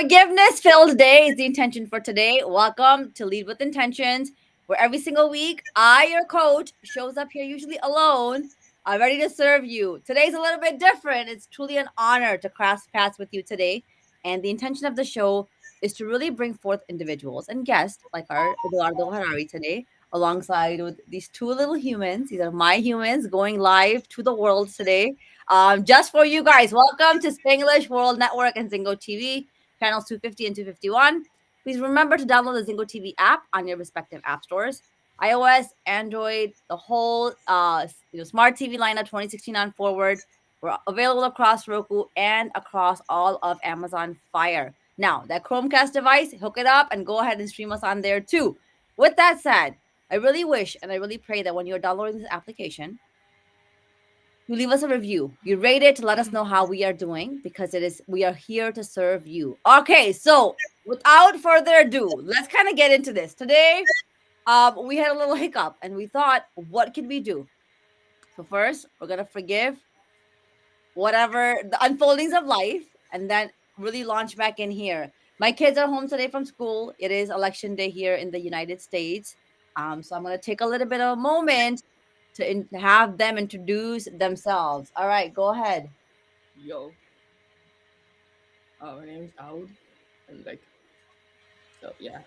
forgiveness-filled day is the intention for today. Welcome to Lead with Intentions, where every single week I, your coach, shows up here usually alone. I'm ready to serve you. Today's a little bit different. It's truly an honor to cross paths with you today. And the intention of the show is to really bring forth individuals and guests like our Eduardo Harari today, alongside with these two little humans. These are my humans going live to the world today. Just for you guys, welcome to Spanglish World Network and Zingo TV, channels 250 and 251. Please remember to download the Zingo TV app on your respective app stores. iOS, Android, the whole smart TV lineup 2016 on forward. We're available across Roku and across all of Amazon Fire. Now, that Chromecast device, hook it up and go ahead and stream us on there too. With that said, I really wish and I really pray that when you're downloading this application, you leave us a review. You rate it to let us know how we are doing because we are here to serve you. Okay, so without further ado, let's kind of get into this. Today, we had a little hiccup and we thought, what can we do? So first, we're gonna forgive whatever the unfoldings of life and then really launch back in here. My kids are home today from school. It is election day here in the United States. So I'm gonna take a little bit of a moment to have them introduce themselves. All right, go ahead. Yo, my name is Daoud, and yeah.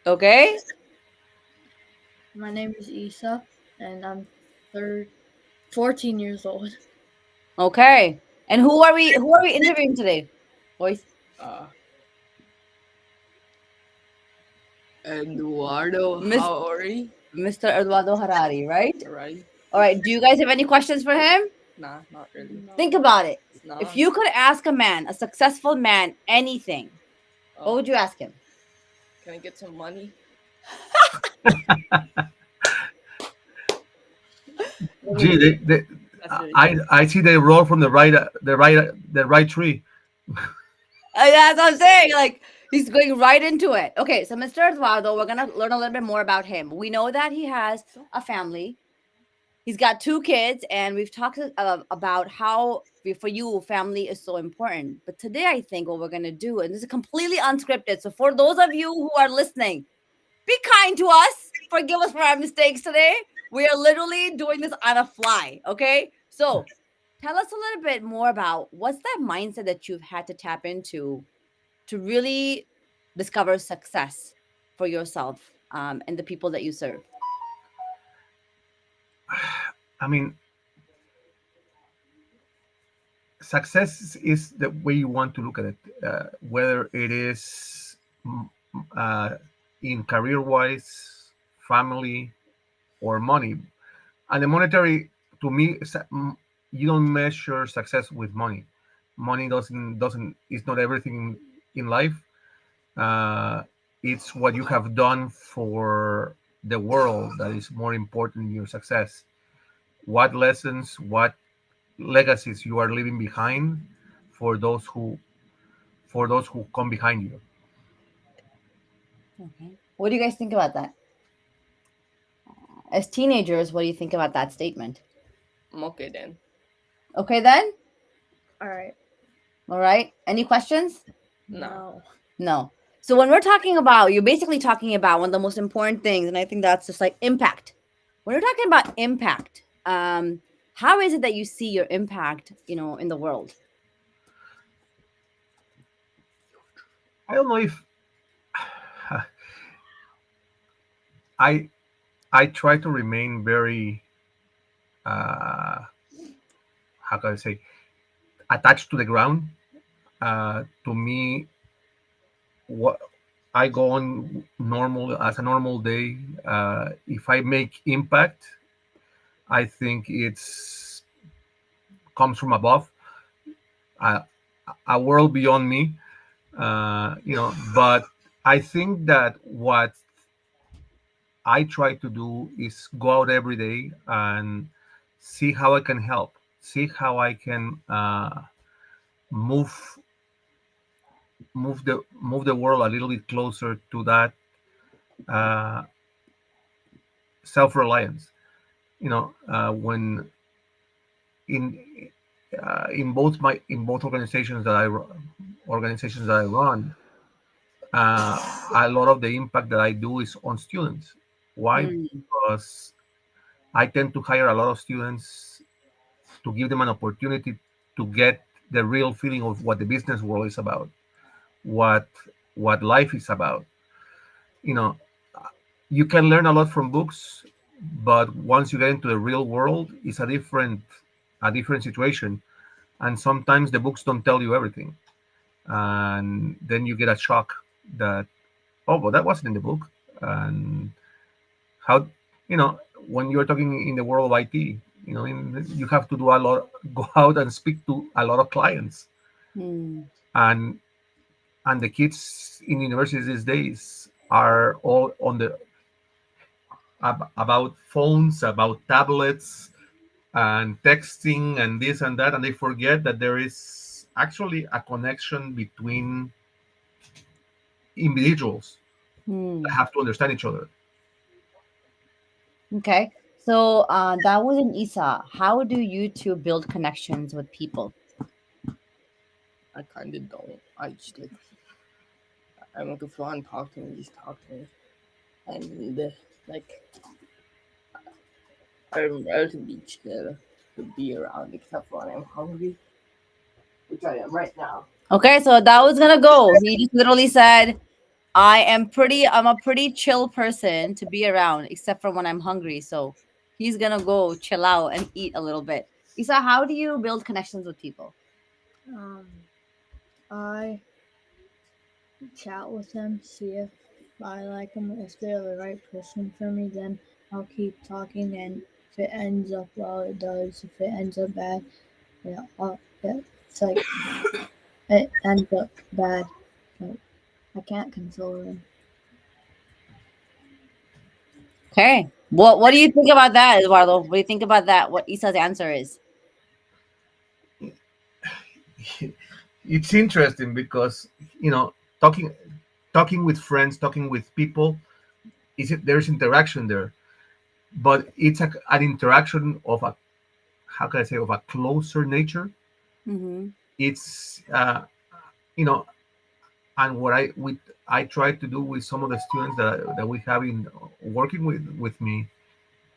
Okay. My name is Eesa, and I'm 14 years old. Okay. And who are we interviewing today? Boys. Uh, Eduardo Miss Harari, Mr. Eduardo Harari, right? right? All right. Do you guys have any questions for him? Nah, not really. No. Think about it. Nah. If you could ask a man, a successful man, anything, what would you ask him? Can I get some money? Gee, That's it. I see they roll from the right tree. That's what I'm saying. Like he's going right into it. Okay, so Mr. Eduardo, we're gonna learn a little bit more about him. We know that he has a family. He's got 2 kids, and we've talked about how for you family is so important. But today, I think what we're gonna do, and this is completely unscripted. So for those of you who are listening, be kind to us. Forgive us for our mistakes today. We are literally doing this on a fly. Okay, so tell us a little bit more about what's that mindset that you've had to tap into to really discover success for yourself and the people that you serve. I mean, success is the way you want to look at it, whether it is uh, in career wise, family, or money. And the monetary, to me, you don't measure success with money. Money doesn't is not everything in life. Uh, it's what you have done for the world that is more important in your success. What lessons, what legacies you are leaving behind for those who come behind you. Okay. What do you guys think about that? As teenagers, what do you think about that statement? I'm okay then. Okay, then. All right. All right. Any questions? Nah. No. No. So when we're talking about, you're basically talking about one of the most important things, and I think that's just like impact. When you're talking about impact, how is it that you see your impact, in the world? I don't know if I I try to remain very how can I say, attached to the ground. To me, what I go on normal as a normal day. If I make impact, I think it's comes from above, a, a world beyond me. But I think that what I try to do is go out every day and see how I can help, see how I can move move the world a little bit closer to that uh, self-reliance. When in in both organizations that organizations that I run, a lot of the impact that I do is on students. Why? Mm, Because I tend to hire a lot of students to give them an opportunity to get the real feeling of what the business world is about, what life is about. You know, you can learn a lot from books, but once you get into the real world, it's a different situation. And sometimes the books don't tell you everything, and then you get a shock that, oh, but that wasn't in the book. And how, you know, when you're talking in the world of IT, you have to do a lot, go out and speak to a lot of clients, mm, and the kids in universities these days are all on the about phones, about tablets, and texting, and this and that, and they forget that there is actually a connection between individuals that mm. have to understand each other. Okay. So that was an Isa. How do you two build connections with people? I kind of don't. I just like I'm like if you want to talk to me, just talk to me. And like I'm relatively chill to be around, except for when I'm hungry, which I am right now. Okay, so that was gonna go. He just literally said, I'm a pretty chill person to be around, except for when I'm hungry. So he's gonna go chill out and eat a little bit. Isa, how do you build connections with people? Um, I chat with them, see if I like them. If they're the right person for me, then I'll keep talking. And if it ends up well, it does. If it ends up bad, yeah, it's like it ends up bad. But I can't control them. Okay. What do you think about that, Eduardo? What do you think about that? What Isa's answer is? It's interesting because, you know, talking with friends, talking with people, there's interaction there, but it's an interaction of a, how can I say, of a closer nature. Mm-hmm. It's you know, and what I try to do with some of the students that we have in working with me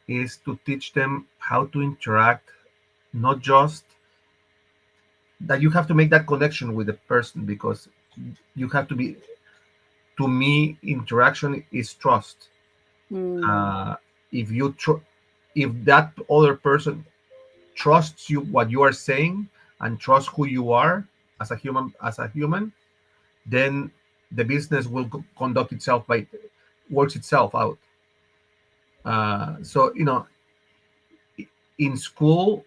is to teach them how to interact, not just that you have to make that connection with the person, because you have to be, to me, interaction is trust. Mm, uh, if you if that other person trusts you, what you are saying, and trusts who you are as a human, then the business will conduct itself by works itself out. So, in school,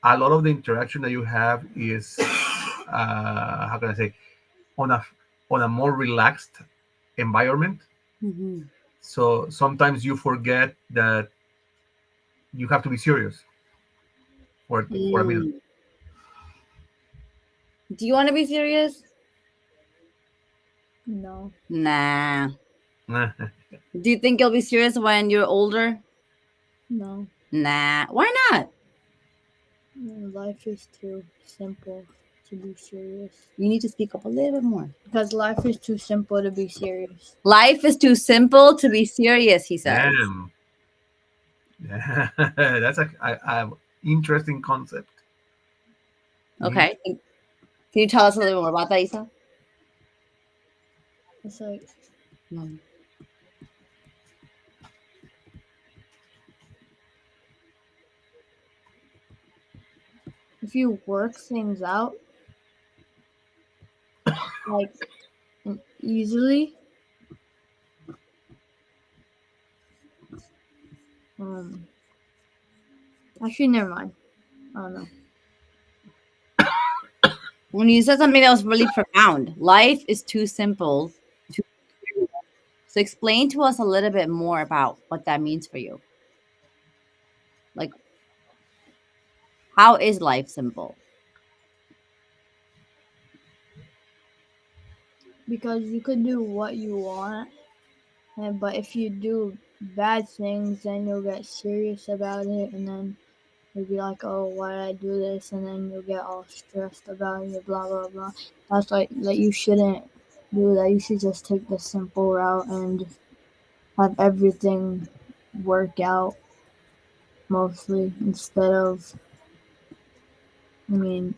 a lot of the interaction that you have is, how can I say, on a more relaxed environment. mm-hmm. So sometimes you forget that you have to be serious for a minute. Mm. Do you want to be serious? No, Nah. Do you think you'll be serious when you're older? no, Nah. Why not? life is too simple to be serious. You need to speak up a little bit more. Because life is too simple to be serious. Life is too simple to be serious, he says. Damn. That's a interesting concept. In- Okay. Can you tell us a little more about that, Isa? It's like Mm. if you work things out like easily, um, actually, never mind. I don't know. When you said something that was really profound, life is too simple to. So explain to us a little bit more about what that means for you. Like, how is life simple? Because you could do what you want, but if you do bad things, then you'll get serious about it, and then you'll be like, oh, why did I do this? And then you'll get all stressed about it, blah, blah, blah. That's like, that you shouldn't do that. You should just take the simple route and have everything work out mostly instead of, I mean,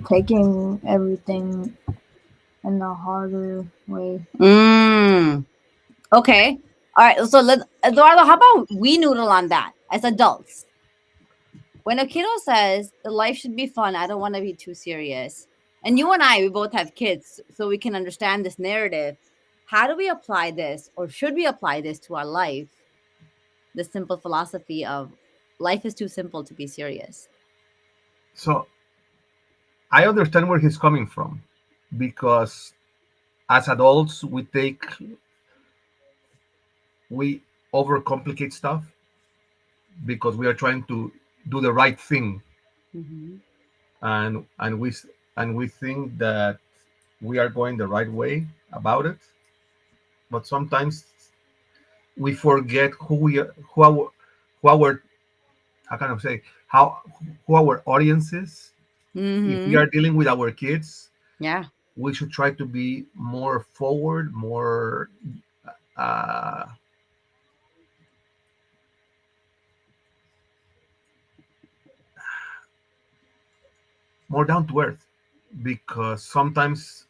taking everything in the harder way. Mm. Okay. All right. So let Eduardo, how about we noodle on that as adults? When a kiddo says the life should be fun, I don't want to be too serious. And you and I, we both have kids, so we can understand this narrative. How do we apply this, or should we apply this to our life? The simple philosophy of life is too simple to be serious. So I understand where he's coming from, because as adults we overcomplicate stuff because we are trying to do the right thing, Hmm. and we think that we are going the right way about it, but sometimes we forget who our how can I say how who our audience is. If we Hmm. are dealing with our kids, Yeah. we should try to be more forward, uh, more down to earth, because sometimes,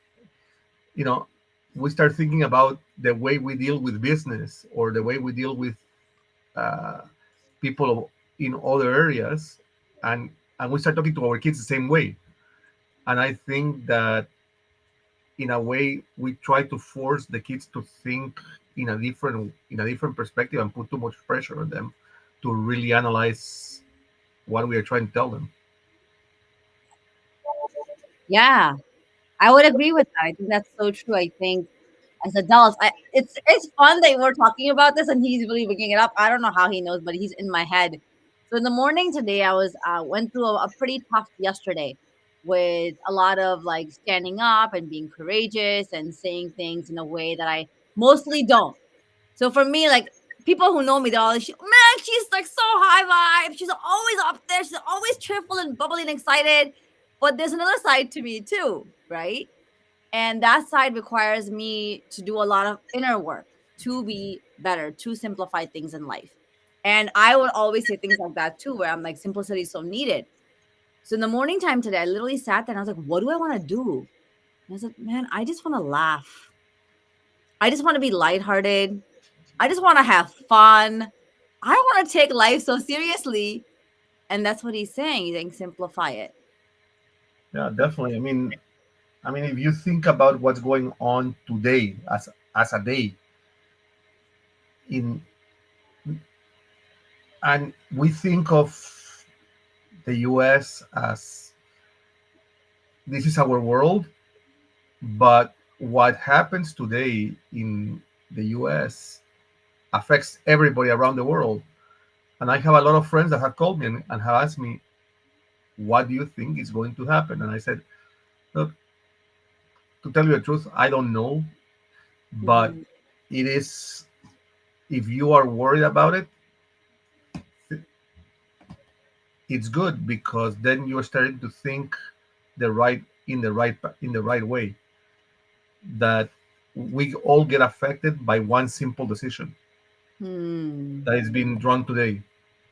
you know we start thinking about the way we deal with business or the way we deal with uh, people in other areas, and we start talking to our kids the same way. And I think that in a way we try to force the kids to think in a different perspective and put too much pressure on them to really analyze what we are trying to tell them. Yeah. I would agree with that. I think that's so true. I think as adults, it's fun that we're talking about this and he's really bringing it up. I don't know how he knows, but he's in my head. So in the morning today, I was went through a pretty tough yesterday with a lot of like standing up and being courageous and saying things in a way that I mostly don't. So for me, like people who know me, they're always, man, she's like so high vibe. She's always up there. She's always cheerful and bubbly and excited. But there's another side to me too, right? And that side requires me to do a lot of inner work to be better, to simplify things in life. And I would always say things like that too, where I'm like, simplicity is so needed. So in the morning time today, I literally sat there and I was like, what do I want to do? And I was like, man, I just want to laugh. I just want to be lighthearted. I just want to have fun. I don't want to take life so seriously. And that's what he's saying. He's saying simplify it. Yeah, definitely. If you think about what's going on today as a day in and we think of the US as this is our world, but what happens today in the US affects everybody around the world. And I have a lot of friends that have called me and have asked me, what do you think is going to happen? And I said, look, to tell you the truth, I don't know, but Mhm. it is, if you are worried about it, it's good, because then you're starting to think in the right way, that we all get affected by one simple decision Hmm. that is being drawn today,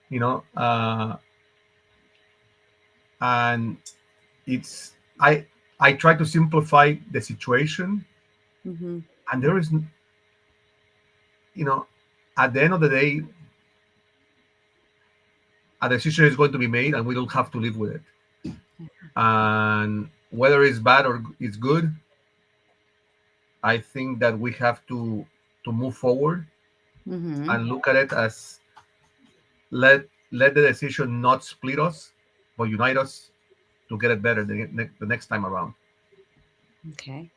you know and it's I try to simplify the situation, Hmm. and there is, you know at the end of the day, a decision is going to be made and we don't have to live with it. And whether it's bad or it's good, I think that we have to move forward Hmm. and look at it as, let the decision not split us, but unite us to get it better the next time around. Okay.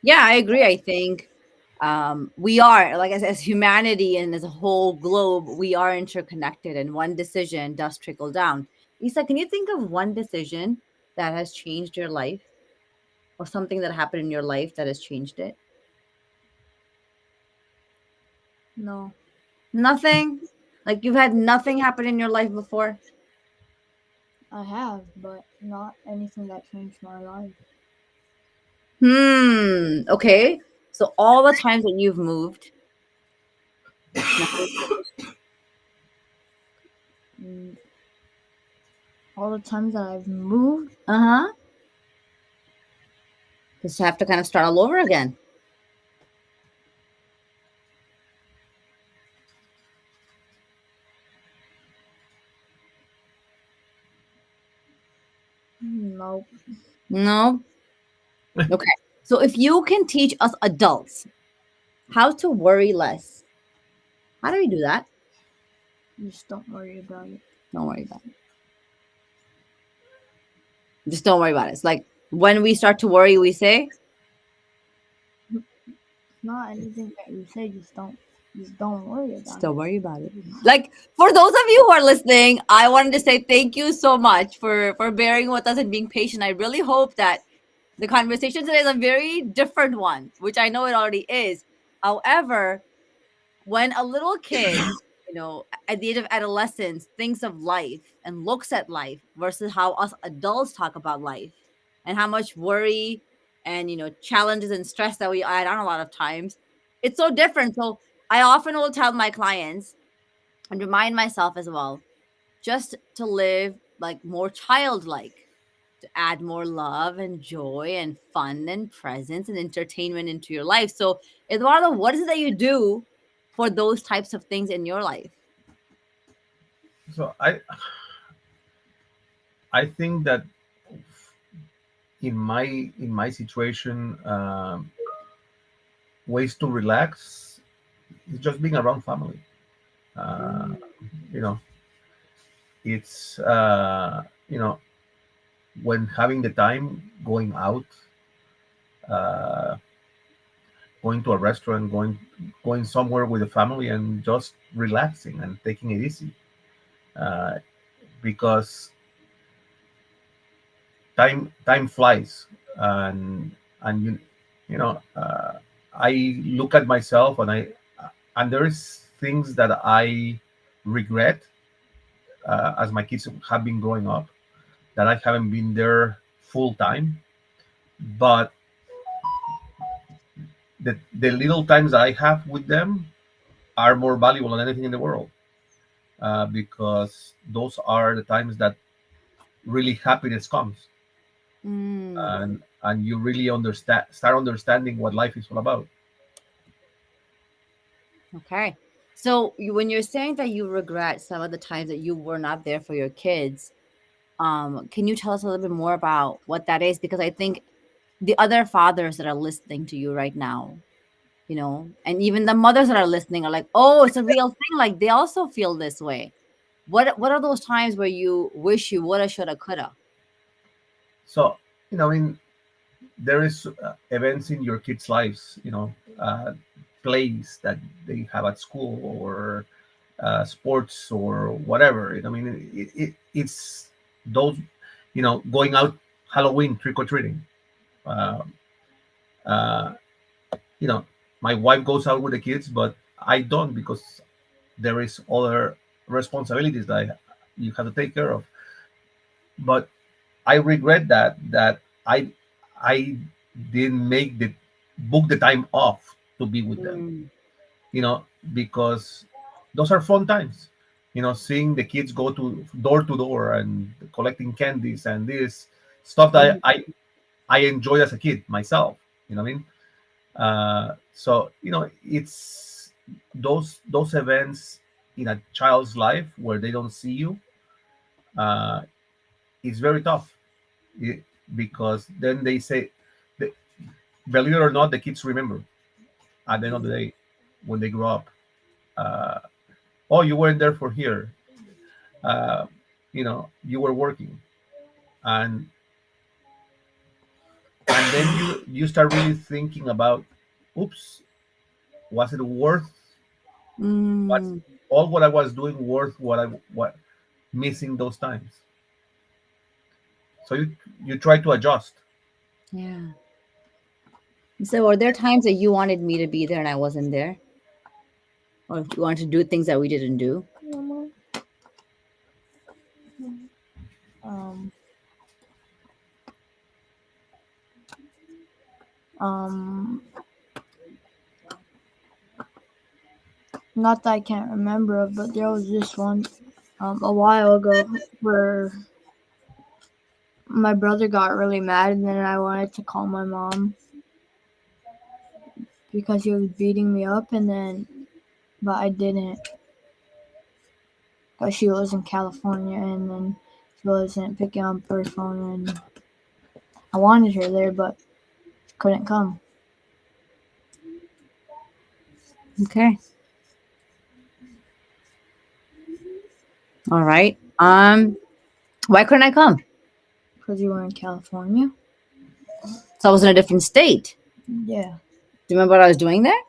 Yeah, I agree. I think we are, like as humanity and as a whole globe, we are interconnected, and one decision does trickle down. Isa, can you think of one decision that has changed your life, or something that happened in your life that has changed it? No. Nothing. Like you've had nothing happen in your life before? I have, but not anything that changed my life. Okay. So all the times that you've moved, nothing. Mm, all the times that I've moved, Uh-huh. Just have to kind of start all over again. nope. No. Okay. So if you can teach us adults how to worry less, how do we do that? Just don't worry about it. Don't worry about it. Just don't worry about it. It's like when we start to worry, we say, Not anything that you say. Just don't worry just about don't it. worry about it. Like for those of you who are listening, I wanted to say thank you so much for bearing with us and being patient. I really hope that the conversation today is a very different one, which I know it already is. However, when a little kid, at the age of adolescence, thinks of life and looks at life versus how us adults talk about life and how much worry and, challenges and stress that we add on a lot of times, it's so different. So I often will tell my clients and remind myself as well just to live like more childlike, to add more love and joy and fun and presence and entertainment into your life. So, Eduardo, what is it that you do for those types of things in your life? So I think that in my situation, ways to relax is just being around family. Uh, Mm, you know, it's when having the time, going out, uh, going to a restaurant, going somewhere with the family, and just relaxing and taking it easy. Uh, because time flies, and I look at myself, and there's things that I regret, as my kids have been growing up, that I haven't been there full time. But the little times that I have with them are more valuable than anything in the world, because those are the times that really happiness comes, mm, and you really start understanding what life is all about. okay. So, when you're saying that you regret some of the times that you were not there for your kids, can you tell us a little bit more about what that is? Because I think the other fathers that are listening to you right now, and even the mothers that are listening are like, oh, it's a real thing. Like they also feel this way. What are those times where you wish you woulda, shoulda, coulda? So, in there is events in your kids' lives, plays that they have at school, or sports, or whatever. It's those, going out, Halloween, trick or treating. Uh, uh, you know, my wife goes out with the kids, but I don't, because there is other responsibilities that you have to take care of. But I regret that I didn't make the book the time off to be with them. Mm, You know, because those are fun times. Seeing the kids go to door and collecting candies, and this stuff that mhm, I enjoy as a kid myself. You know what I mean? So it's those events in a child's life where they don't see you. Uh, it's very tough. It, because then they say, the- believe it or not, the kids remember at the end of the mhm, day when they grow up. Uh, oh, you weren't there for here. Uh, you were working, and then you start really thinking about, oops, was it worth what's mm, all what I was doing worth what missing those times? So you try to adjust. yeah. So, are there times that you wanted me to be there and I wasn't there, or you wanted to do things that we didn't do? Um, Not that I can't remember it, but there was this one a while ago where my brother got really mad, and then I wanted to call my mom because he was beating me up, and then but I didn't because she was in California, and then she wasn't picking up her phone, and I wanted her there, but she couldn't come. Okay. All right. Why couldn't I come? Because you were in California. So I was in a different state. Yeah, Do you remember what I was doing there?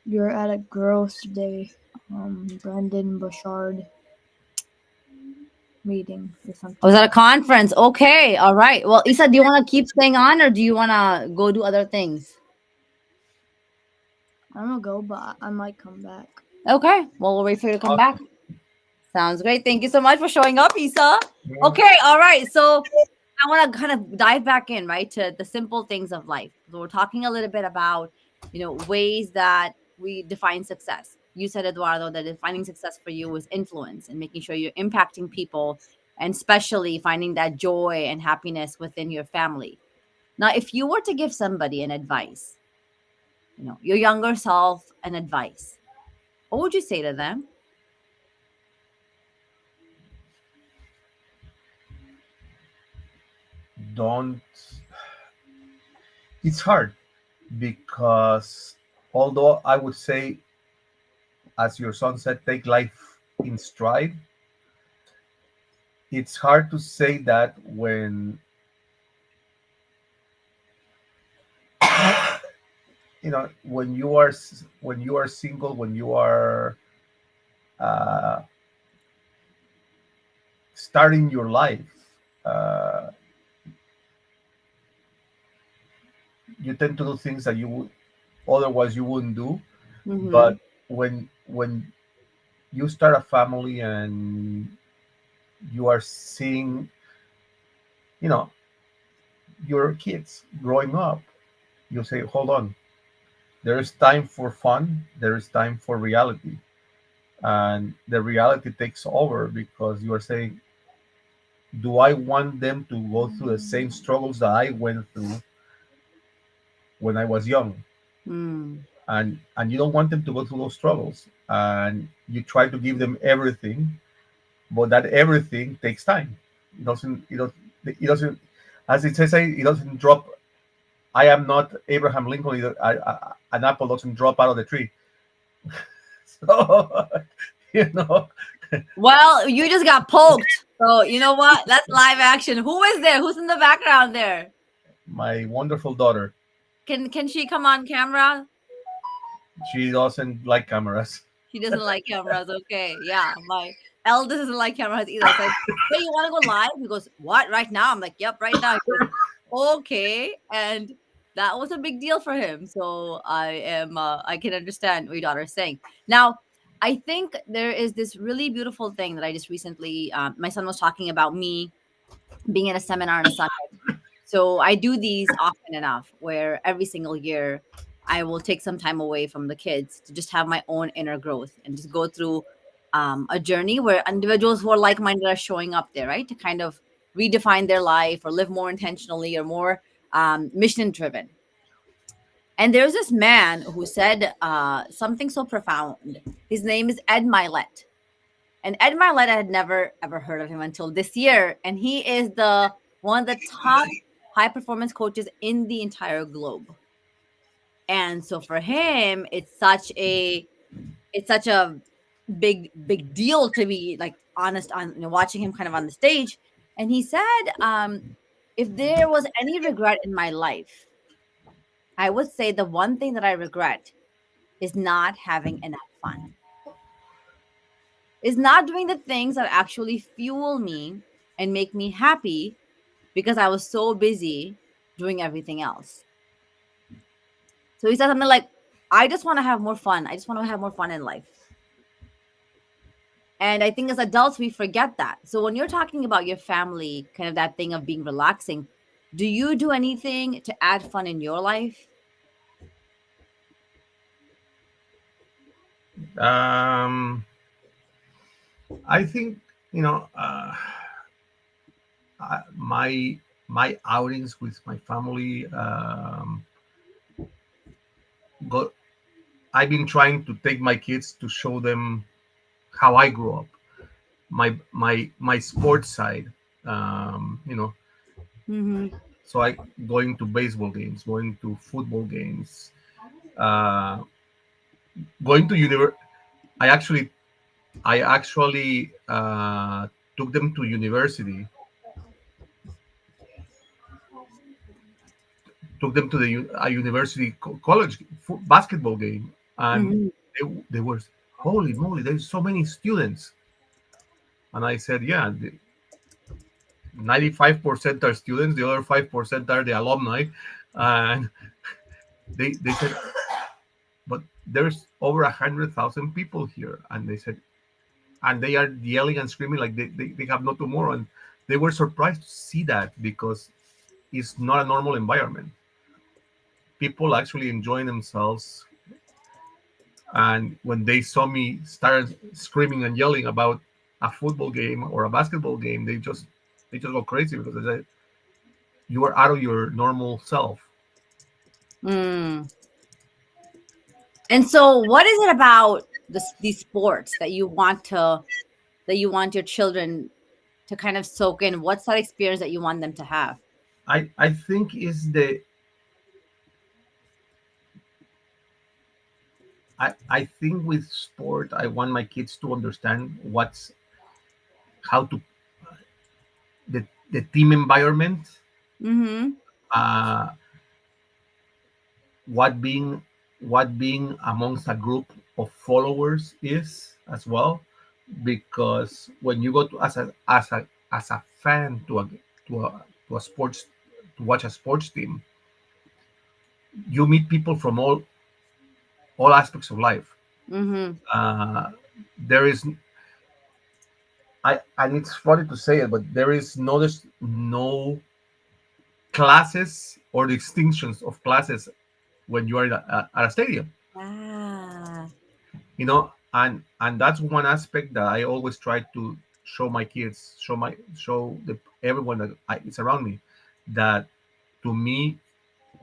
you were at a growth day, Brendan Bouchard meeting or I was something. at a conference. Okay. All right. Well, Isa, do you want to keep staying on or do you want to go do other things? I'm gonna go, but I might come back. Okay. Well, we'll wait for you to come back. Awesome. Sounds great. Thank you so much for showing up, Isa. Yeah. Okay. All right. So I want to kind of dive back in, right, to the simple things of life. So we're talking a little bit about, ways that we define success. You said, Eduardo, that defining success for you was influence and making sure you're impacting people and especially finding that joy and happiness within your family. Now, if you were to give somebody an advice, your younger self an advice, what would you say to them? Don't. It's hard because although I would say, as your son said, take life in stride, it's hard to say that when when you are single, when you are uh, starting your life. Uh, you tend to do things that you would otherwise you wouldn't do. Mm-hmm. But when you start a family and you are seeing, you know, your kids growing up, you say, hold on, there is time for fun, there is time for reality, and the reality takes over because you are saying, do I want them to go through the same struggles that I went through when I was young? Mm. And you don't want them to go through those struggles, and you try to give them everything, but that everything takes time. It doesn't as it says, it doesn't drop. I am not Abraham Lincoln. An apple doesn't drop out of the tree. So, you know, Well, you just got poked. So you know what? That's live action. Who is there? Who's in the background there? my wonderful daughter, Can she come on camera? she doesn't like cameras. She doesn't like cameras. Okay. Yeah. My eldest doesn't like cameras either. I said, hey, you want to go live? He goes, what? Right now? I'm like, yep, right now. He goes, okay. And that was a big deal for him. So I can understand what your daughter is saying. Now, I think there is this really beautiful thing that I just recently, my son was talking about me being at a seminar on a Sunday. So I do these often enough where every single year I will take some time away from the kids to just have my own inner growth and just go through a journey where individuals who are like minded are showing up there, right? To kind of redefine their life or live more intentionally or more mission driven. And there's this man who said something so profound. His name is Ed Milet. And Ed Milet, I had never ever heard of him until this year. And he is the one of the top high performance coaches in the entire globe. And so for him, it's such a big deal to be like honest on watching him kind of on the stage. And he said, if there was any regret in my life, I would say the one thing that I regret is not having enough fun, is not doing the things that actually fuel me and make me happy because I was so busy doing everything else. So he said something like, I just want to have more fun. I just want to have more fun in life. And I think as adults, we forget that. So when you're talking about your family, kind of that thing of being relaxing, Do you do anything to add fun in your life? Um, I think you know my outings with my family. Go, I've been trying to take my kids to show them how I grew up. My sports side. You know, Mm-hmm. so I going to baseball games, going to football games, uh, going to I actually took them to university, took them to a university college basketball game, and Mm-hmm. they were, holy moly, there's so many students. And I said, yeah, 95% are students, the other 5% are the alumni. And they said, but there's over 100,000 people here. And they said, and they are yelling and screaming like they have no tomorrow. And they were surprised to see that because it's not a normal environment. People actually enjoying themselves. And when they saw me start screaming and yelling about a football game or a basketball game, they just go crazy because they said, you are out of your normal self. Mm. And so, what is it about these sports that you want your children to kind of soak in? What's that experience that you want them to have? I think is the I think with sport I want my kids to understand what's how to the team environment, Mm-hmm. uh, what being what being amongst a group of followers is as well, because when you go to as a fan to a to a sports to watch a sports team, you meet people from all aspects of life. Mm-hmm. uh, there is I and it's funny to say it, but there's no classes or distinctions of classes when you are at a stadium, Ah. and that's one aspect that I always try to show my kids, show everyone that is around me, that to me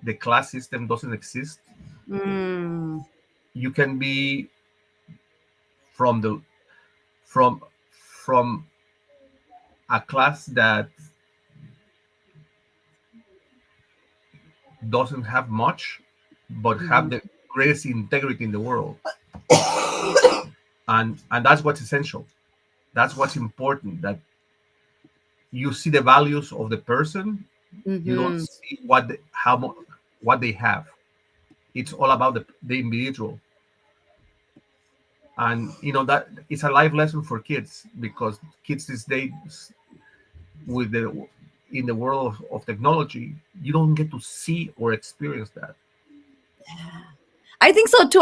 the class system doesn't exist. Mm. You can be from the from from a class that doesn't have much but have Mm-hmm. the greatest integrity in the world, and that's what's essential. That's what's important, that you see the values of the person. You don't Mm-hmm. see what they have. It's all about the individual. And that it's a life lesson for kids, because kids these days, with the in the world of technology, you don't get to see or experience that. I think so too.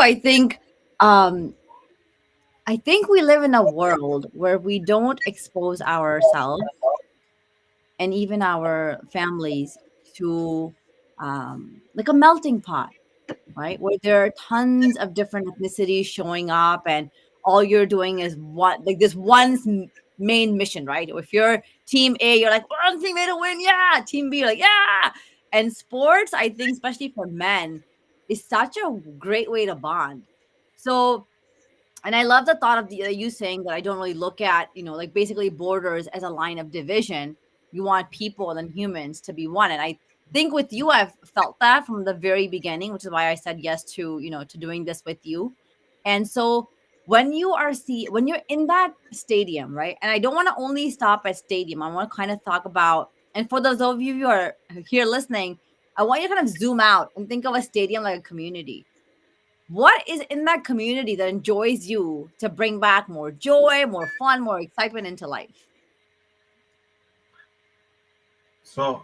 Um I think we live in a world where we don't expose ourselves and even our families to like a melting pot, right? Where there are tons of different ethnicities showing up, and all you're doing is what, like this one's main mission, right? If you're team A, you're like, we're on team A to win, yeah. Team B, you're like, yeah. And sports, I think, especially for men, is such a great way to bond. So, and I love the thought of you saying that I don't really look at, like basically borders as a line of division. You want people and humans to be one. And I think with you, I've felt that from the very beginning, which is why I said yes to, to doing this with you. And so when you're in that stadium, right? And I don't want to only stop at stadium. I want to kind of talk about, and for those of you who are here listening, I want you to kind of zoom out and think of a stadium like a community. What is in that community that enjoys you to bring back more joy, more fun, more excitement into life? So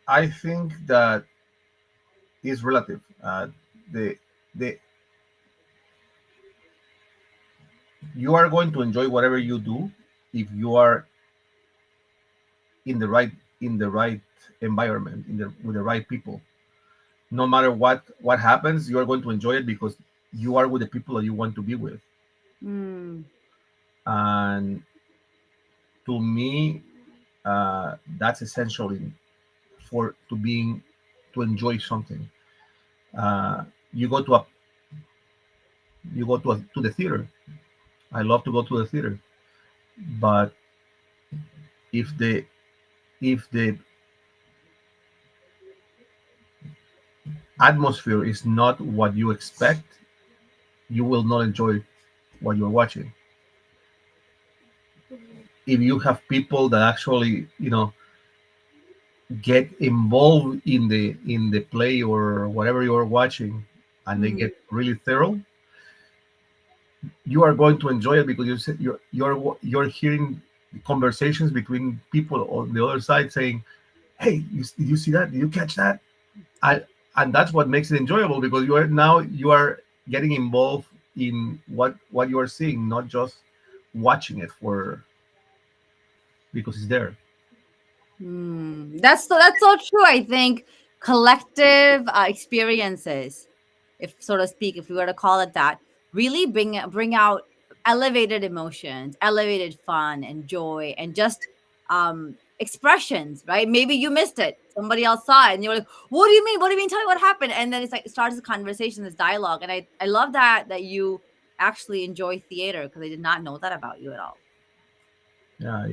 I think that is relative. The the You are going to enjoy whatever you do if you are in the right in the right environment, in the with the right people. No matter what happens, you are going to enjoy it because you are with the people that you want to be with. Mm. And to me, that's essential for to being to enjoy something. Uh, you go to a to the theater. I love to go to the theater, but if the if the atmosphere is not what you expect, you will not enjoy what you're watching. If you have people that actually, get involved in the play or whatever you're watching, and they Mm. get really thorough, you are going to enjoy it because you're hearing conversations between people on the other side saying, "Hey, did you see that? Did you catch that?" And and that's what makes it enjoyable because you are getting involved in what you are seeing, not just watching it for because it's there. That's so true. I think collective experiences, if so to speak, if we were to call it that, really bring out elevated emotions, elevated fun and joy, and just expressions. Right? Maybe you missed it. Somebody else saw it, and you're like, "What do you mean? What do you mean? Tell me what happened." And then it's like it starts a conversation, this dialogue, and I love that you actually enjoy theater because I did not know that about you at all. Yeah,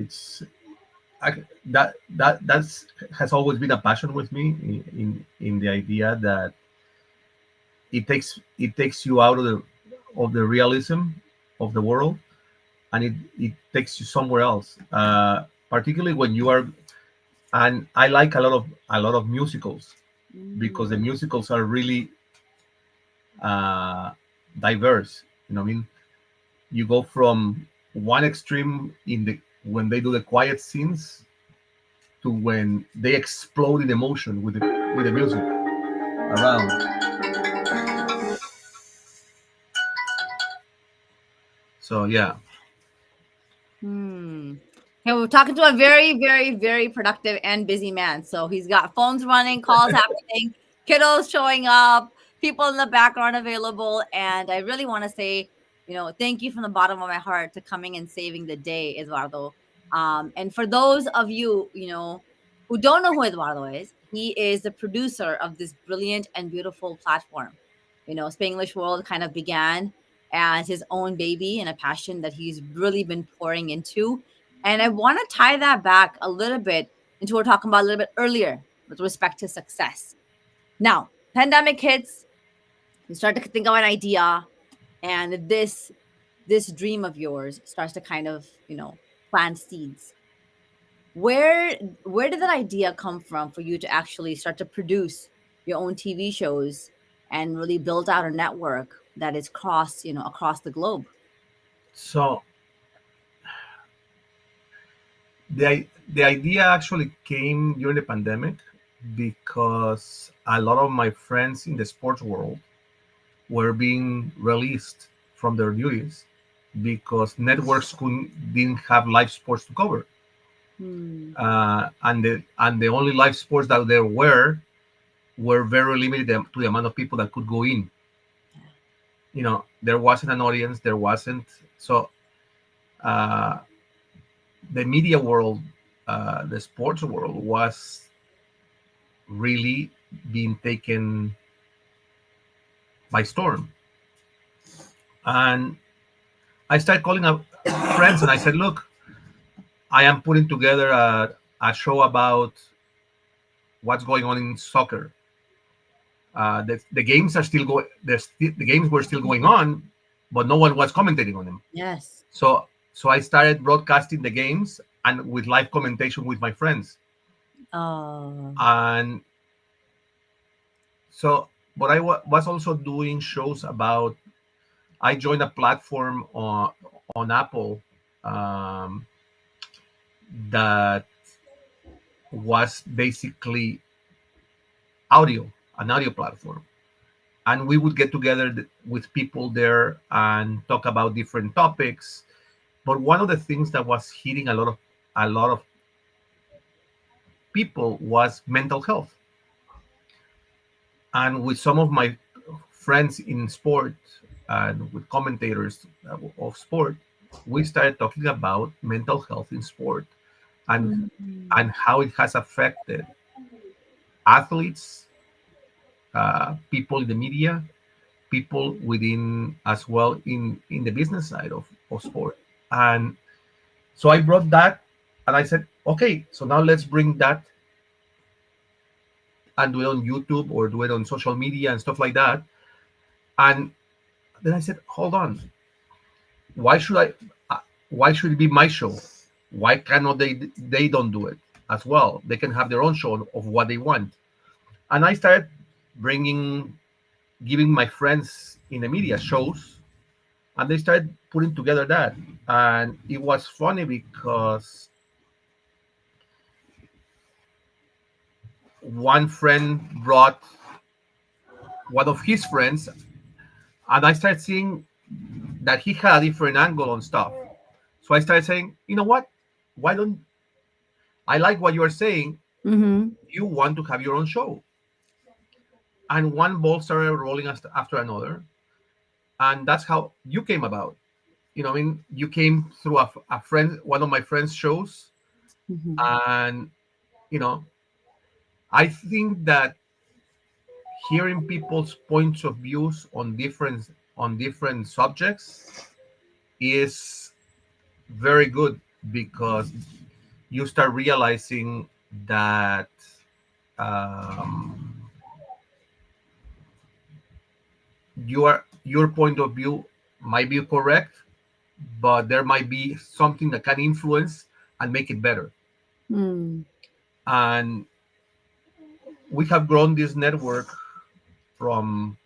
that's has always been a passion with me in the idea that it takes you out of the realism of the world, and it takes you somewhere else. Particularly when you are, and I like a lot of musicals because the Mm. musicals are really uh, diverse. I mean, you go from one extreme in the when they do the quiet scenes to when they explode in emotion with the music around. So yeah. Hmm. Okay, we're talking to a very, very, very productive and busy man. So he's got phones running, calls happening, kiddos showing up, people in the background available. And I really want to say, thank you from the bottom of my heart to coming and saving the day, Eduardo. And for those of you, who don't know who Eduardo is, he is the producer of this brilliant and beautiful platform. Spanglish World kind of began as his own baby and a passion that he's really been pouring into. And I want to tie that back a little bit into what we're talking about a little bit earlier with respect to success. Now, pandemic hits, you start to think of an idea, and this dream of yours starts to kind of, plant seeds. Where did that idea come from for you to actually start to produce your own TV shows and really build out a network that is across the globe? So the idea actually came during the pandemic because a lot of my friends in the sports world were being released from their duties because networks didn't have live sports to cover, Hmm. and the only live sports that there were very limited to the amount of people that could go in. There wasn't an audience. There wasn't so uh, the media world, the sports world was really being taken by storm. And I started calling up friends and I said, look, I am putting together a show about what's going on in soccer. The games are still going. The games were still going on, but no one was commentating on them. Yes. So I started broadcasting the games and with live commentation with my friends. Oh. And so, but was also doing shows about. I joined a platform on Apple um, that was basically an audio platform, and we would get together with people there and talk about different topics. But one of the things that was hitting a lot of people was mental health. And with some of my friends in sport and with commentators of sport, we started talking about mental health in sport and Mm-hmm. and how it has affected athletes, people in the media, people within as well in the business side of sport. And so I brought that and I said, okay, so now let's bring that and do it on YouTube or do it on social media and stuff like that. And then I said, hold on, why should I? Why should it be my show? Why cannot they don't do it as well? They can have their own show of what they want. And I started bringing, giving my friends in the media shows, and they started putting together that. And it was funny because one friend brought one of his friends, and I started seeing that he had a different angle on stuff. So I started saying, you know what? Why don't I like what you are saying? Mm-hmm. You want to have your own show. And one ball started rolling after another. And that's how you came about. I mean, you came through a friend, one of my friends' shows. Mm-hmm. And, you know, I think that hearing people's points of views on different subjects is very good because you start realizing that um, your point of view might be correct, but there might be something that can influence and make it better. Mm. And we have grown this network from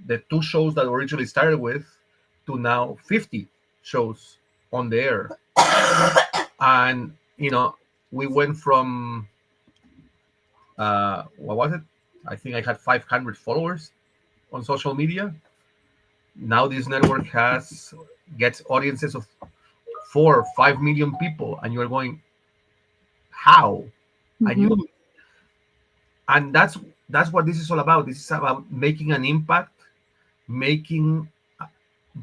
the two shows that originally started with to now 50 shows on the air. And, we went from, what was it? I think I had 500 followers on social media. Now this network gets audiences of 4 or 5 million people, and you're going, how? And you Mm-hmm. and that's what this is all about. This is about making an impact, making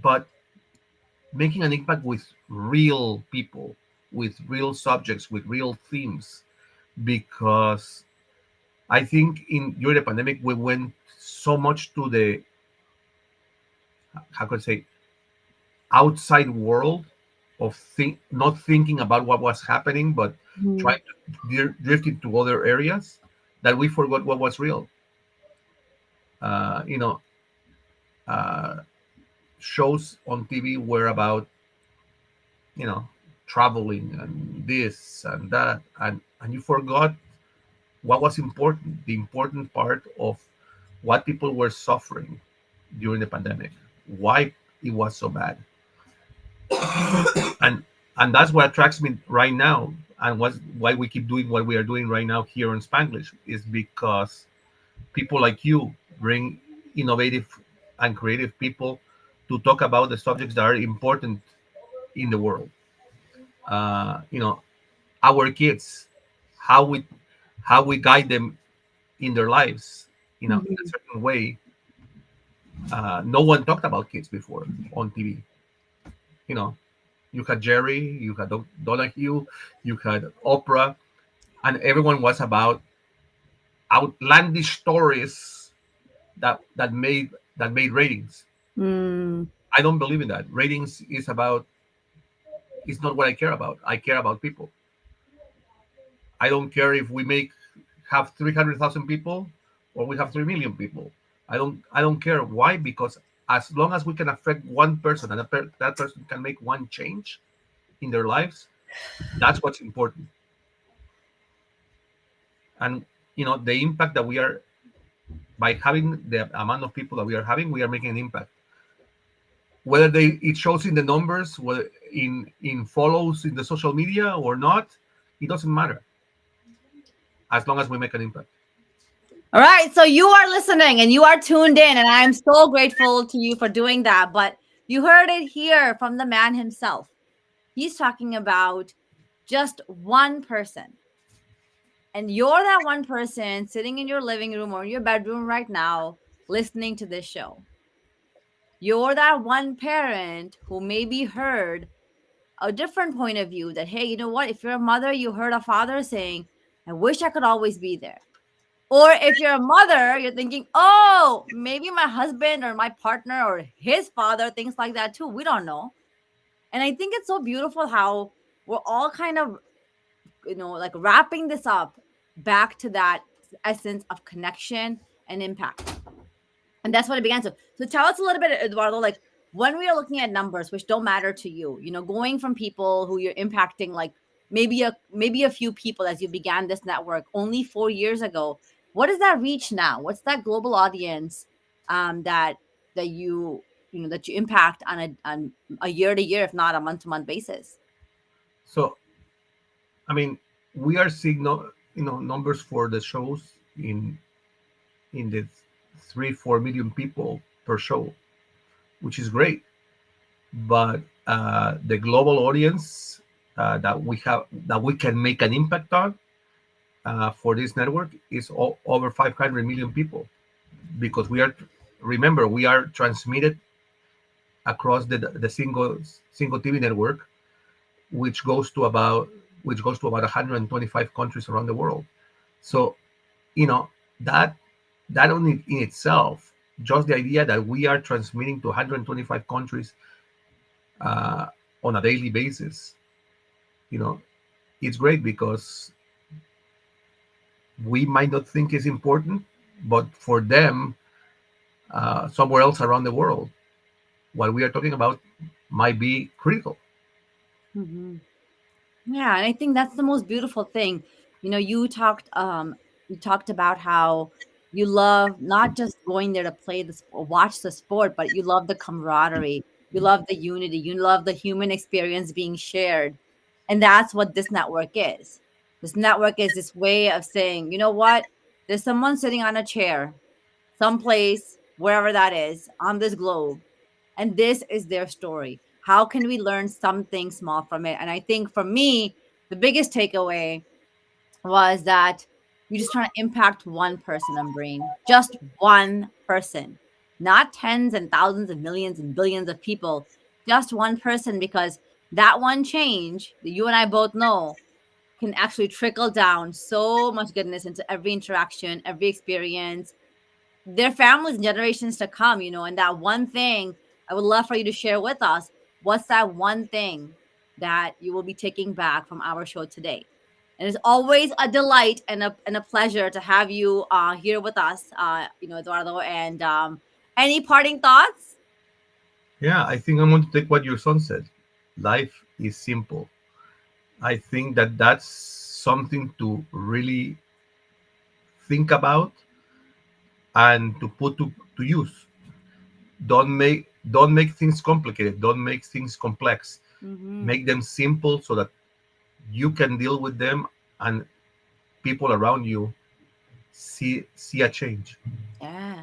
but making an impact with real people, with real subjects, with real themes. Because I think in during the pandemic we went so much to the, how could I say, outside world of not thinking about what was happening, but Mm-hmm. trying to drift into other areas, that we forgot what was real. Uh, you know, uh, Shows on TV were about, you know, traveling and this and that, and you forgot what was important, the important part of what people were suffering during the pandemic, why it was so bad. And that's what attracts me right now, and why we keep doing what we are doing right now here in Spanglish, is because people like you bring innovative and creative people to talk about the subjects that are important in the world. Our kids, how we guide them in their lives, in a Mm-hmm. certain way. No one talked about kids before on TV. You know, you had Jerry, you had Donahue, you had Oprah, and everyone was about outlandish stories that made ratings. Mm. I don't believe in that. Ratings is not what I care about. I care about people. I don't care if we have 300,000 people or we have 3 million people. I don't care. Why? Because as long as we can affect one person and that person can make one change in their lives, that's what's important. And the impact that we are, by having the amount of people that we are having, we are making an impact. Whether it shows in the numbers, whether in follows in the social media or not, it doesn't matter as long as we make an impact. All right, so you are listening and you are tuned in, and I'm so grateful to you for doing that. But you heard it here from the man himself. He's talking about just one person, And you're that one person sitting in your living room or your bedroom right now listening to this show. You're that one parent who maybe heard a different point of view that, hey, you know what? If you're a mother, you heard a father saying, I wish I could always be there. Or if you're a mother, you're thinking, oh, maybe my husband or my partner or his father, things like that too. We don't know. And I think it's so beautiful how we're all kind of, like wrapping this up back to that essence of connection and impact. And that's what it began to. So tell us a little bit, Eduardo, like when we are looking at numbers, which don't matter to you, going from people who you're impacting, like maybe a few people as you began this network only 4 years ago. What does that reach now? What's that global audience that you impact on a year to year, if not a month to month basis? So, I mean, we are seeing numbers for the shows in the 3-4 million people per show, which is great. But the global audience that we can make an impact on for this network is over 500 million people, because remember, we are transmitted across the single TV network, which goes to about 125 countries around the world. So, you know that only in itself, just the idea that we are transmitting to 125 countries uh, on a daily basis, you know, it's great, because we might not think it's important, but for them, somewhere else around the world, what we are talking about might be critical. Hmm. Yeah, and I think that's the most beautiful thing. You talked about how you love not just going there to play watch the sport, but you love the camaraderie, you love the unity, you love the human experience being shared. And that's what this network is. This network is this way of saying, you know what? There's someone sitting on a chair, someplace, wherever that is, on this globe, and this is their story. How can we learn something small from it? And I think for me, the biggest takeaway was that you just trying to impact one person on brain, just one person, not tens and thousands and millions and billions of people, just one person, because that one change that you and I both know can actually trickle down so much goodness into every interaction, every experience, their families and generations to come. And that one thing I would love for you to share with us. What's that one thing that you will be taking back from our show today? And it's always a delight and a pleasure to have you here with us, Eduardo. And any parting thoughts? Yeah, I think I'm going to take what your son said. Life is simple. I think that's something to really think about and to put to use. Don't make things complicated. Don't make things complex. Mm-hmm. Make them simple so that you can deal with them, and people around you see a change. Yeah.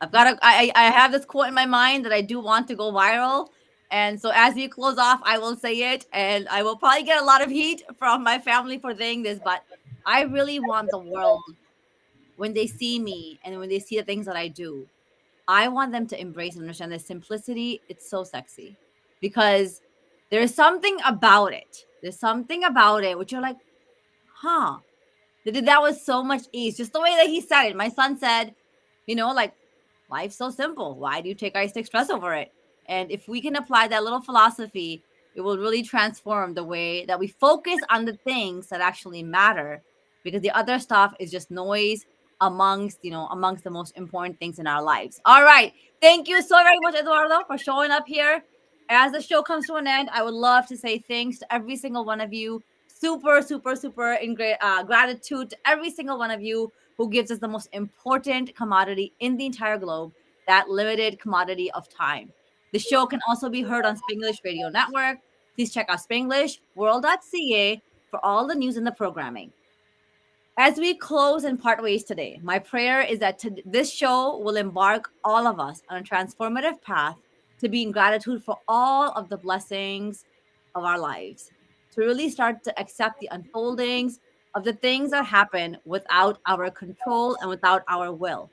I have this quote in my mind that I do want to go viral. And so as we close off, I will say it, and I will probably get a lot of heat from my family for saying this, but I really want the world, when they see me and when they see the things that I do, I want them to embrace and understand that simplicity, it's so sexy. Because there's something about it. There's something about it which you're like, huh, they did that with so much ease. Just the way that he said it. My son said, like, life's so simple. Why do you take ice to stress over it? And if we can apply that little philosophy, it will really transform the way that we focus on the things that actually matter, because the other stuff is just noise amongst the most important things in our lives. All right. Thank you so very much, Eduardo, for showing up here. As the show comes to an end, I would love to say thanks to every single one of you. Super, super, super gratitude to every single one of you who gives us the most important commodity in the entire globe, that limited commodity of time. The show can also be heard on Spanglish Radio Network. Please check out spanglishworld.ca for all the news and the programming. As we close and part ways today, my prayer is that this show will embark all of us on a transformative path to be in gratitude for all of the blessings of our lives, to really start to accept the unfoldings of the things that happen without our control and without our will,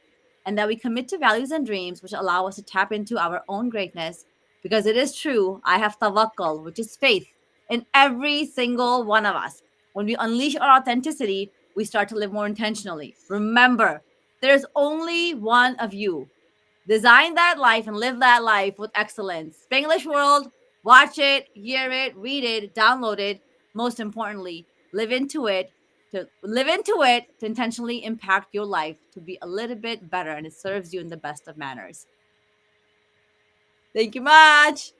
and that we commit to values and dreams which allow us to tap into our own greatness. Because it is true, I have tawakkul, which is faith, in every single one of us. When we unleash our authenticity, we start to live more intentionally. Remember, there's only one of you. Design that life and live that life with excellence. Spanglish World, watch it, hear it, read it, download it. Most importantly, live into it to intentionally impact your life to be a little bit better and it serves you in the best of manners. Thank you much.